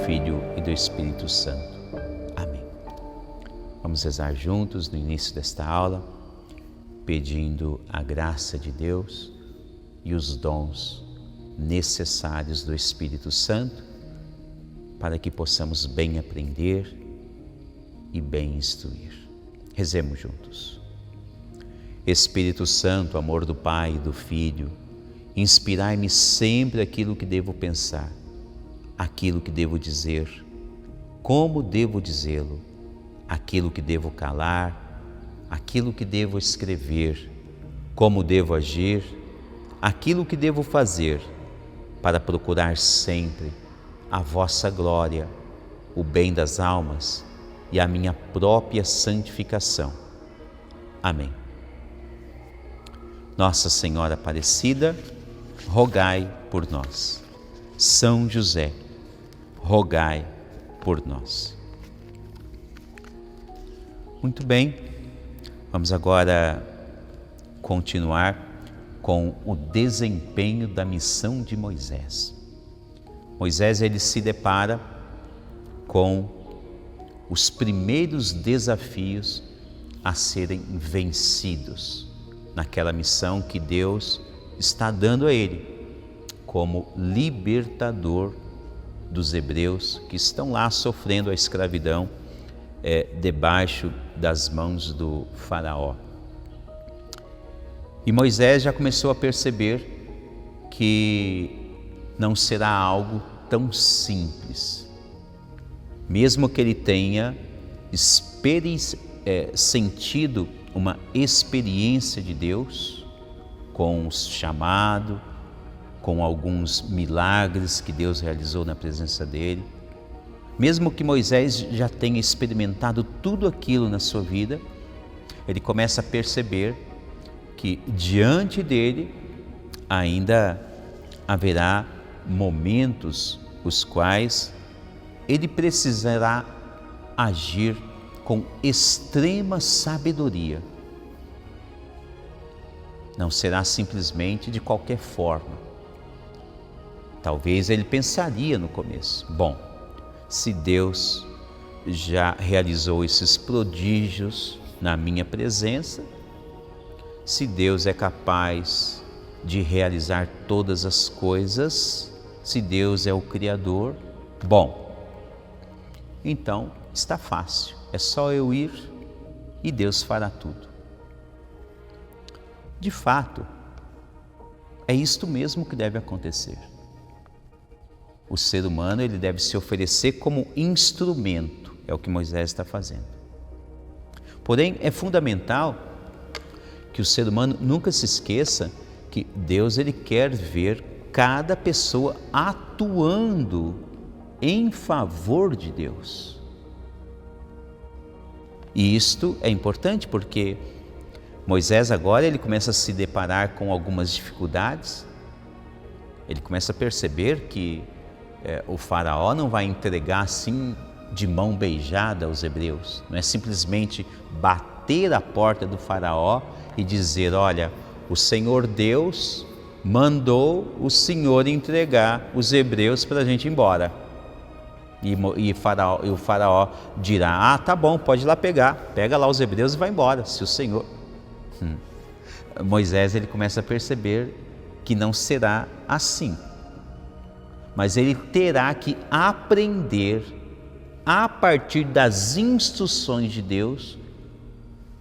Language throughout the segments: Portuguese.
Filho e do Espírito Santo. Amém. Vamos rezar juntos no início desta aula, pedindo a graça de Deus e os dons necessários do Espírito Santo para que possamos bem aprender e bem instruir. Rezemos juntos. Espírito Santo, amor do Pai e do Filho, inspirai-me sempre aquilo que devo pensar, aquilo que devo dizer, como devo dizê-lo, aquilo que devo calar, aquilo que devo escrever, como devo agir, aquilo que devo fazer, para procurar sempre a vossa glória, o bem das almas e a minha própria santificação. Amém. Nossa Senhora Aparecida, rogai por nós. São José, rogai por nós. Muito bem, vamos agora continuar com o desempenho da missão de Moisés. Moisés, ele se depara com os primeiros desafios a serem vencidos naquela missão que Deus está dando a ele como libertador dos hebreus que estão lá sofrendo a escravidão debaixo das mãos do faraó. E Moisés já começou a perceber que não será algo tão simples, mesmo que ele tenha sentido uma experiência de Deus com o chamado, com alguns milagres que Deus realizou na presença dele. Mesmo que Moisés já tenha experimentado tudo aquilo na sua vida, ele começa a perceber que diante dele ainda haverá momentos os quais ele precisará agir com extrema sabedoria. Não será simplesmente de qualquer forma. Talvez ele pensaria no começo: bom, se Deus já realizou esses prodígios na minha presença, se Deus é capaz de realizar todas as coisas, se Deus é o Criador, bom, então está fácil, é só eu ir e Deus fará tudo. De fato, é isto mesmo que deve acontecer. O ser humano, ele deve se oferecer como instrumento, é o que Moisés está fazendo. Porém, é fundamental que o ser humano nunca se esqueça que Deus, ele quer ver cada pessoa atuando em favor de Deus. E isto é importante porque Moisés agora ele começa a se deparar com algumas dificuldades. Ele começa a perceber que o faraó não vai entregar assim de mão beijada aos hebreus. Não é simplesmente bater a porta do faraó e dizer: olha, o Senhor Deus mandou o Senhor entregar os hebreus para a gente ir embora. E o faraó dirá: ah, tá bom, pode ir lá pega lá os hebreus e vai embora, se o Senhor... Moisés, ele começa a perceber que não será assim, mas ele terá que aprender a partir das instruções de Deus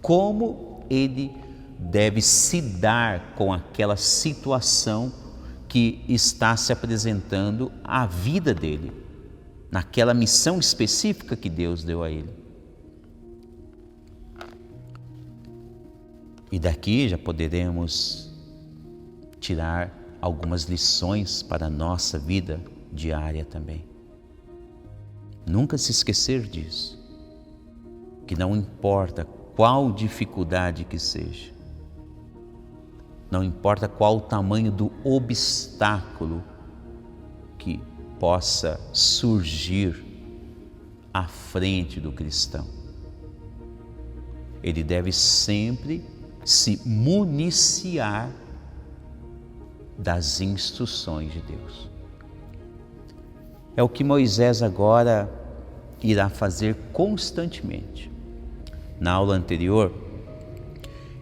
como ele deve se dar com aquela situação que está se apresentando à vida dele, naquela missão específica que Deus deu a ele. E daqui já poderemos tirar algumas lições para a nossa vida diária também. Nunca se esquecer disso, que não importa qual dificuldade que seja, não importa qual o tamanho do obstáculo que possa surgir à frente do cristão. Ele deve sempre se municiar das instruções de Deus. É o que Moisés agora irá fazer constantemente. Na aula anterior,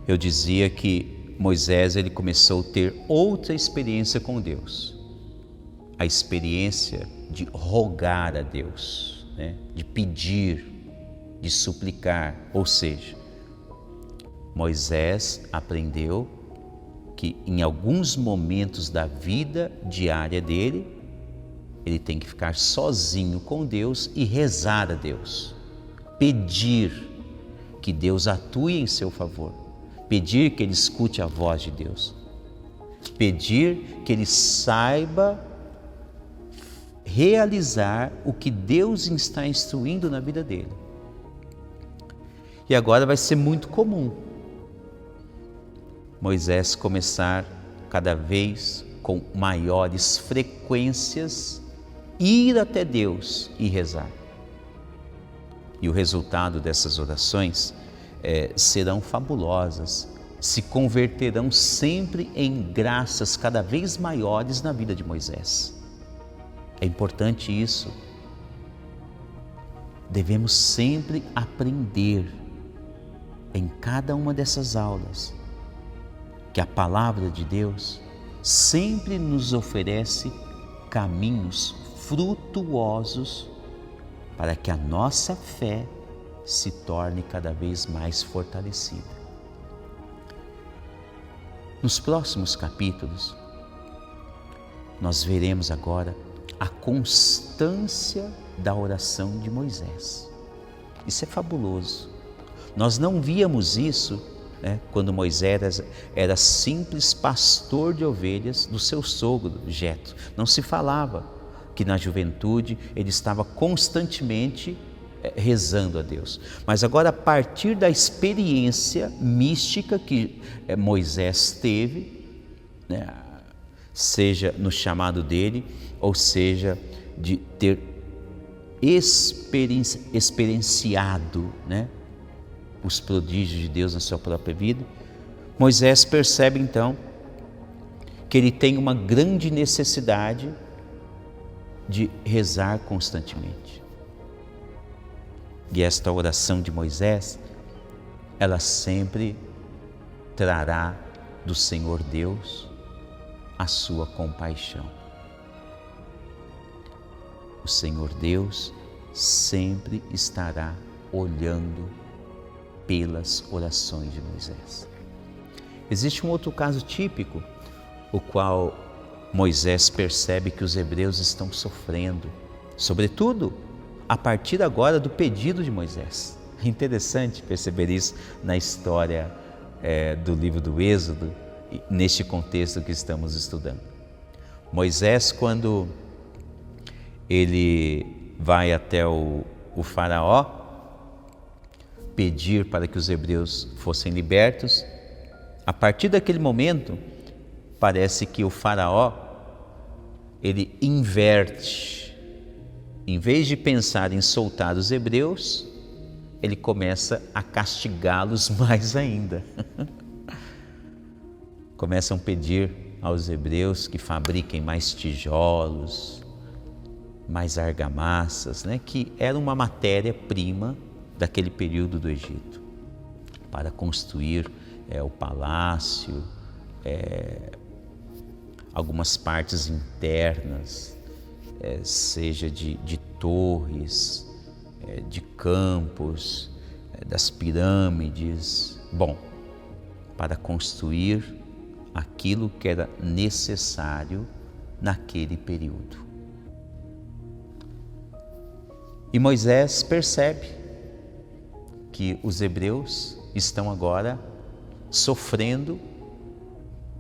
eu dizia que Moisés ele começou a ter outra experiência com Deus. A experiência de rogar a Deus, né? De pedir, de suplicar. Ou seja, Moisés aprendeu que em alguns momentos da vida diária dele, ele tem que ficar sozinho com Deus e rezar a Deus. Pedir que Deus atue em seu favor. Pedir que ele escute a voz de Deus. Pedir que ele saiba realizar o que Deus está instruindo na vida dele. E agora vai ser muito comum Moisés começar cada vez com maiores frequências ir até Deus e rezar. E o resultado dessas orações serão fabulosas, se converterão sempre em graças cada vez maiores na vida de Moisés. É importante isso. Devemos sempre aprender em cada uma dessas aulas que a palavra de Deus sempre nos oferece caminhos frutuosos para que a nossa fé se torne cada vez mais fortalecida. Nos próximos capítulos, nós veremos agora a constância da oração de Moisés. Isso é fabuloso. Nós não víamos isso, quando Moisés era simples pastor de ovelhas do seu sogro, Jetro. Não se falava que na juventude ele estava constantemente rezando a Deus. Mas agora, a partir da experiência mística que Moisés teve, seja no chamado dele, ou seja, de ter experienciado, os prodígios de Deus na sua própria vida, Moisés percebe então que ele tem uma grande necessidade de rezar constantemente. E esta oração de Moisés, ela sempre trará do Senhor Deus a sua compaixão. O Senhor Deus sempre estará olhando pelas orações de Moisés. Existe um outro caso típico, o qual Moisés percebe que os hebreus estão sofrendo, sobretudo a partir agora do pedido de Moisés. É interessante perceber isso na história do livro do Êxodo, neste contexto que estamos estudando. Moisés, quando ele vai até o faraó pedir para que os hebreus fossem libertos, a partir daquele momento, parece que o faraó, ele inverte. Em vez de pensar em soltar os hebreus, ele começa a castigá-los mais ainda. Começam a pedir aos hebreus que fabriquem mais tijolos, mais argamassas, que era uma matéria-prima daquele período do Egito, para construir o palácio, algumas partes internas, seja de torres, de campos, das pirâmides, para construir aquilo que era necessário naquele período. E Moisés percebe que os hebreus estão agora sofrendo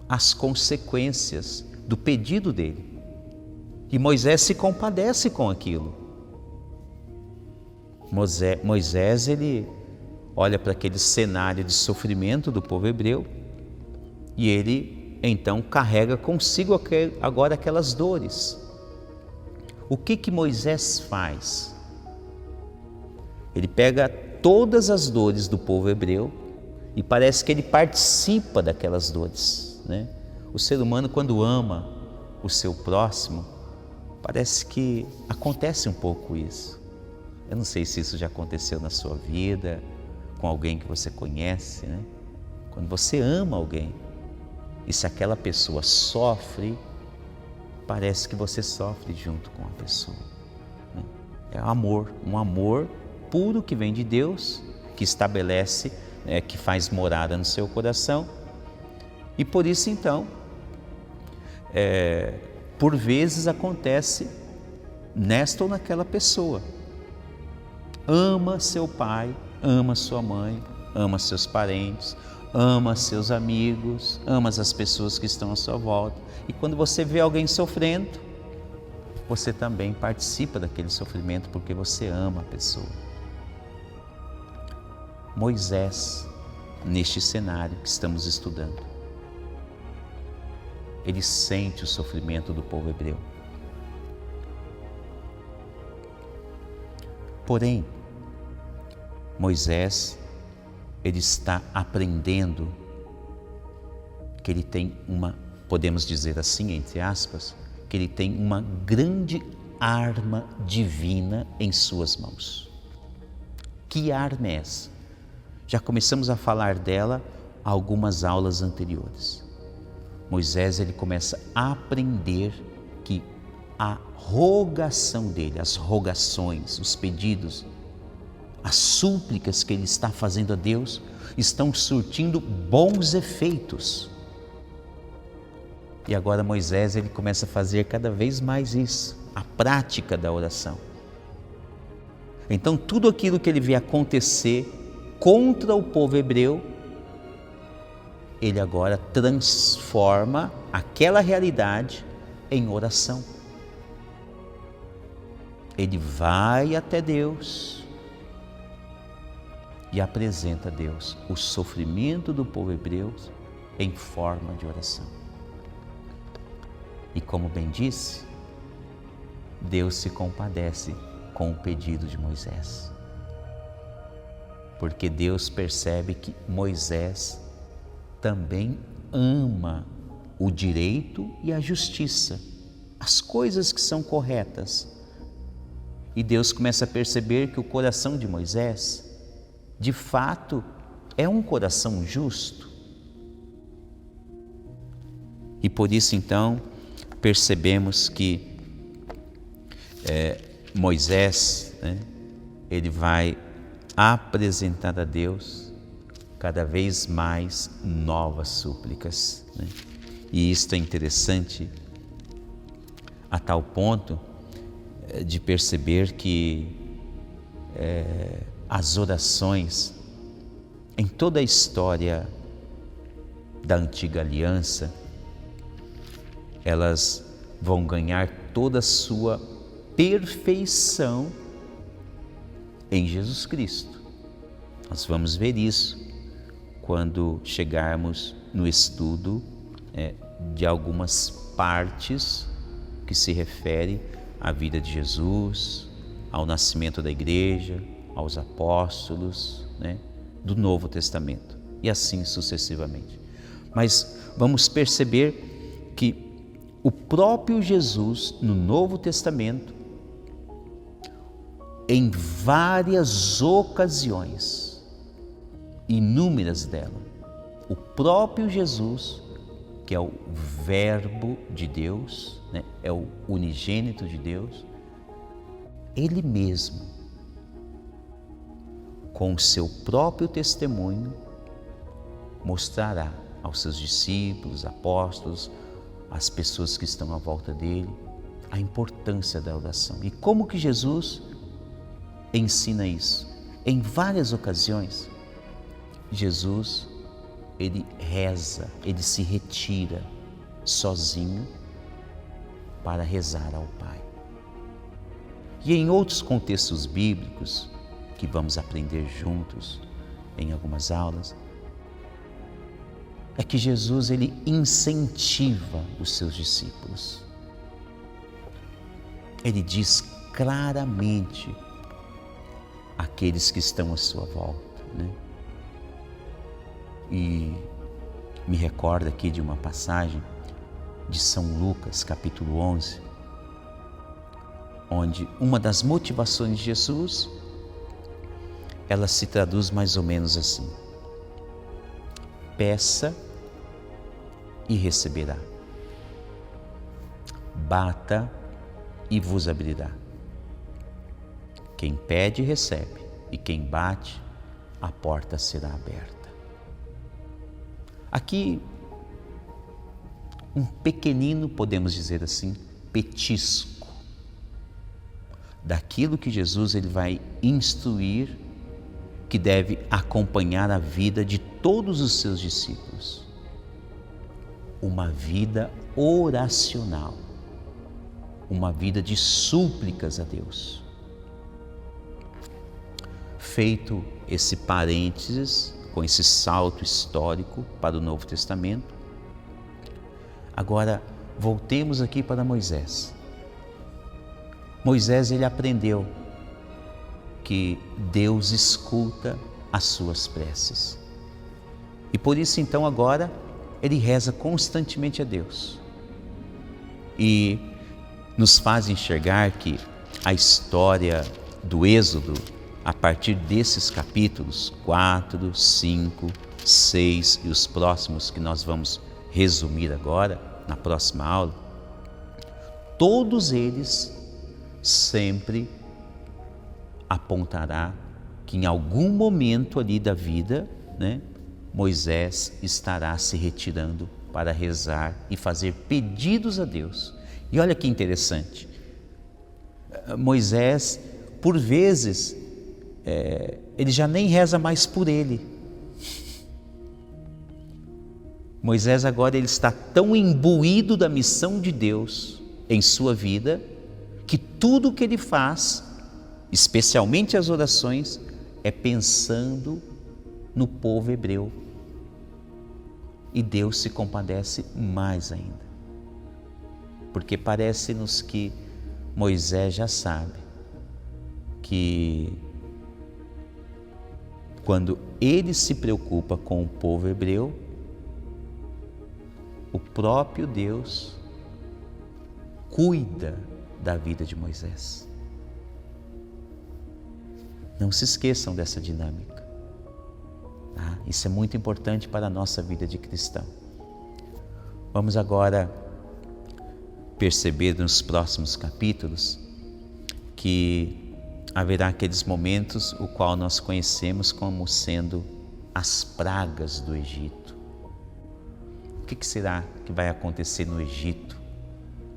as consequências do pedido dele. E Moisés se compadece com aquilo. Moisés, ele olha para aquele cenário de sofrimento do povo hebreu e ele então carrega consigo agora aquelas dores. O que Moisés faz? Ele pega todas as dores do povo hebreu e parece que ele participa daquelas dores, né? O ser humano, quando ama o seu próximo, parece que acontece um pouco isso. Eu não sei se isso já aconteceu na sua vida, com alguém que você conhece, né? Quando você ama alguém e se aquela pessoa sofre, parece que você sofre junto com a pessoa, né? É amor, um amor puro que vem de Deus, que estabelece, que faz morada no seu coração. E por isso então, por vezes acontece nesta ou naquela pessoa. Ama seu pai, ama sua mãe, ama seus parentes, ama seus amigos, ama as pessoas que estão à sua volta. E quando você vê alguém sofrendo, você também participa daquele sofrimento porque você ama a pessoa. Moisés, neste cenário que estamos estudando, ele sente o sofrimento do povo hebreu. Porém, Moisés, ele está aprendendo que ele tem podemos dizer assim, entre aspas, que ele tem uma grande arma divina em suas mãos. Que arma é essa? Já começamos a falar dela algumas aulas anteriores. Moisés, ele começa a aprender que a rogação dele, as rogações, os pedidos, as súplicas que ele está fazendo a Deus estão surtindo bons efeitos. E agora Moisés, ele começa a fazer cada vez mais isso, a prática da oração. Então tudo aquilo que ele vê acontecer contra o povo hebreu, ele agora transforma aquela realidade em oração. Ele vai até Deus e apresenta a Deus o sofrimento do povo hebreu em forma de oração. E como bem disse, Deus se compadece com o pedido de Moisés. Porque Deus percebe que Moisés também ama o direito e a justiça, as coisas que são corretas. E Deus começa a perceber que o coração de Moisés, de fato, é um coração justo. E por isso então percebemos que Moisés, ele vai apresentar a Deus cada vez mais novas súplicas, né? E isto é interessante a tal ponto de perceber que as orações em toda a história da antiga aliança, elas vão ganhar toda a sua perfeição em Jesus Cristo. Nós vamos ver isso quando chegarmos no estudo de algumas partes que se refere à vida de Jesus, ao nascimento da igreja, aos apóstolos, do Novo Testamento, e assim sucessivamente. Mas vamos perceber que o próprio Jesus, no Novo Testamento, em várias ocasiões, inúmeras delas, o próprio Jesus, que é o Verbo de Deus, é o unigênito de Deus, Ele mesmo, com o seu próprio testemunho, mostrará aos seus discípulos, apóstolos, às pessoas que estão à volta dele, a importância da oração. E como que Jesus ensina isso? Em várias ocasiões, Jesus, ele reza, ele se retira sozinho para rezar ao Pai. E em outros contextos bíblicos, que vamos aprender juntos em algumas aulas, é que Jesus, ele incentiva os seus discípulos. Ele diz claramente àqueles que estão à sua volta, né? E me recorda aqui de uma passagem de São Lucas, capítulo 11, onde uma das motivações de Jesus, ela se traduz mais ou menos assim: peça e receberá, bata e vos abrirá. Quem pede, recebe, e quem bate, a porta será aberta. Aqui, um pequenino, podemos dizer assim, petisco daquilo que Jesus ele vai instruir, que deve acompanhar a vida de todos os seus discípulos. Uma vida oracional, uma vida de súplicas a Deus. Feito esse parênteses, com esse salto histórico para o Novo Testamento, agora voltemos aqui para Moisés. Moisés, ele aprendeu que Deus escuta as suas preces. E por isso, então, agora, ele reza constantemente a Deus. E nos faz enxergar que a história do Êxodo, a partir desses capítulos 4, 5, 6 e os próximos que nós vamos resumir agora, na próxima aula, todos eles sempre apontará que em algum momento ali da vida, né, Moisés estará se retirando para rezar e fazer pedidos a Deus. E olha que interessante, Moisés, por vezes, ele já nem reza mais por ele. Moisés agora ele está tão imbuído da missão de Deus em sua vida, que tudo o que ele faz, especialmente as orações, é pensando no povo hebreu. E Deus se compadece mais ainda, porque parece-nos que Moisés já sabe que quando ele se preocupa com o povo hebreu, o próprio Deus cuida da vida de Moisés. Não se esqueçam dessa dinâmica. Tá? Isso é muito importante para a nossa vida de cristão. Vamos agora perceber nos próximos capítulos que haverá aqueles momentos o qual nós conhecemos como sendo as pragas do Egito. O que será que vai acontecer no Egito,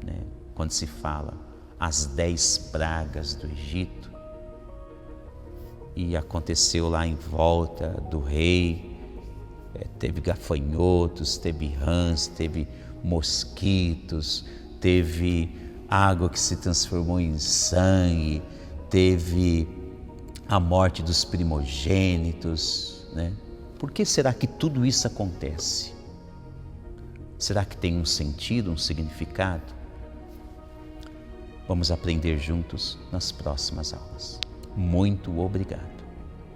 né? Quando se fala as 10 pragas do Egito? E aconteceu lá em volta do rei, teve gafanhotos, teve rãs, teve mosquitos, teve água que se transformou em sangue, teve a morte dos primogênitos, né? Por que será que tudo isso acontece? Será que tem um sentido, um significado? Vamos aprender juntos nas próximas aulas. Muito obrigado.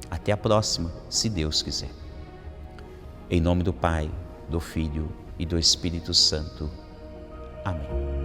Até a próxima, se Deus quiser. Em nome do Pai, do Filho e do Espírito Santo. Amém.